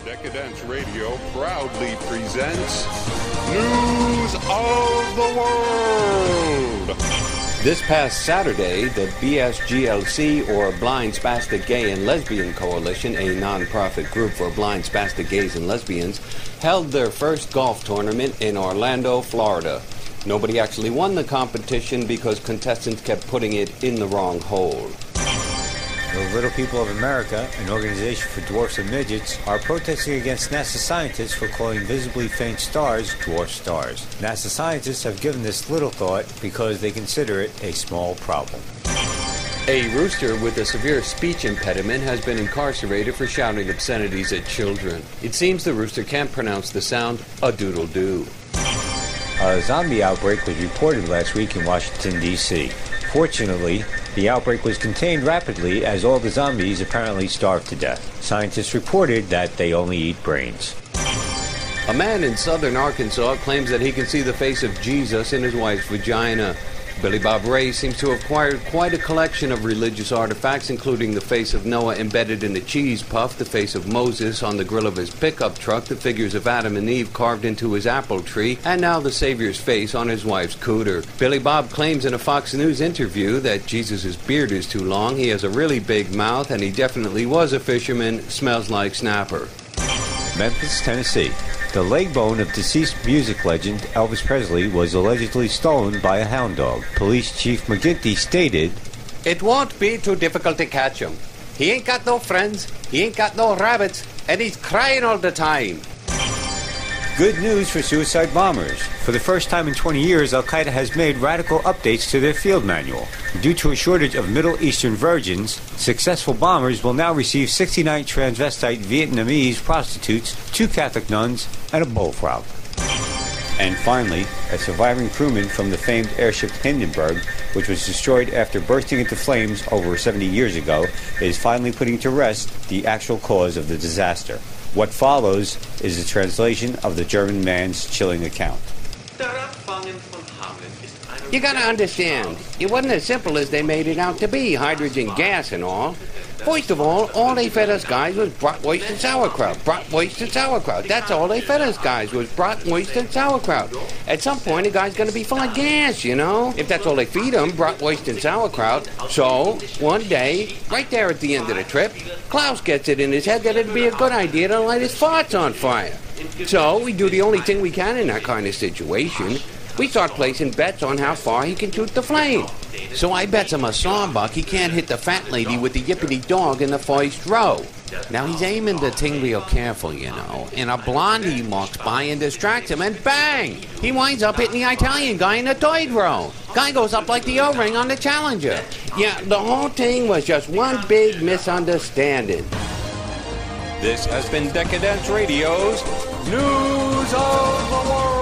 Decadence Radio proudly presents News of the World. This past Saturday, the BSGLC, or Blind Spastic Gay and Lesbian Coalition, a non-profit group for blind spastic gays and lesbians, held their first golf tournament in Orlando, Florida. Nobody actually won the competition because contestants kept putting it in the wrong hole. The Little People of America, an organization for dwarfs and midgets, are protesting against NASA scientists for calling visibly faint stars dwarf stars. NASA scientists have given this little thought because they consider it a small problem. A rooster with a severe speech impediment has been incarcerated for shouting obscenities at children. It seems the rooster can't pronounce the sound a-doodle-doo. A zombie outbreak was reported last week in Washington, D.C. Fortunately, the outbreak was contained rapidly as all the zombies apparently starved to death. Scientists reported that they only eat brains. A man in southern Arkansas claims that he can see the face of Jesus in his wife's vagina. Billy Bob Ray seems to have acquired quite a collection of religious artifacts, including the face of Noah embedded in a cheese puff, the face of Moses on the grill of his pickup truck, the figures of Adam and Eve carved into his apple tree, and now the Savior's face on his wife's cooter. Billy Bob claims in a Fox News interview that Jesus' beard is too long, he has a really big mouth, and he definitely was a fisherman, smells like snapper. Memphis, Tennessee. The leg bone of deceased music legend Elvis Presley was allegedly stolen by a hound dog. Police Chief McGinty stated, "It won't be too difficult to catch him. He ain't got no friends, he ain't got no rabbits, and he's crying all the time." Good news for suicide bombers. For the first time in 20 years, Al-Qaeda has made radical updates to their field manual. Due to a shortage of Middle Eastern virgins, successful bombers will now receive 69 transvestite Vietnamese prostitutes, 2 Catholic nuns, and a bullfrog. And finally, a surviving crewman from the famed airship Hindenburg, which was destroyed after bursting into flames over 70 years ago, is finally putting to rest the actual cause of the disaster. What follows is a translation of the German man's chilling account. You gotta understand, it wasn't as simple as they made it out to be, hydrogen gas and all. First of all they fed us guys was bratwurst and sauerkraut. Bratwurst and sauerkraut. That's all they fed us guys was bratwurst and sauerkraut. At some point, a guy's gonna be full of gas, you know? If that's all they feed him, bratwurst and sauerkraut. So, one day, right there at the end of the trip, Klaus gets it in his head that it'd be a good idea to light his farts on fire. So, we do the only thing we can in that kind of situation. We start placing bets on how far he can shoot the flame. So I bets him a sawbuck he can't hit the fat lady with the yippity dog in the first row. Now he's aiming the thing real careful, you know, and a blondie walks by and distracts him, and bang! He winds up hitting the Italian guy in the third row. Guy goes up like the O-ring on the Challenger. Yeah, the whole thing was just one big misunderstanding. This has been Decadence Radio's News of the World.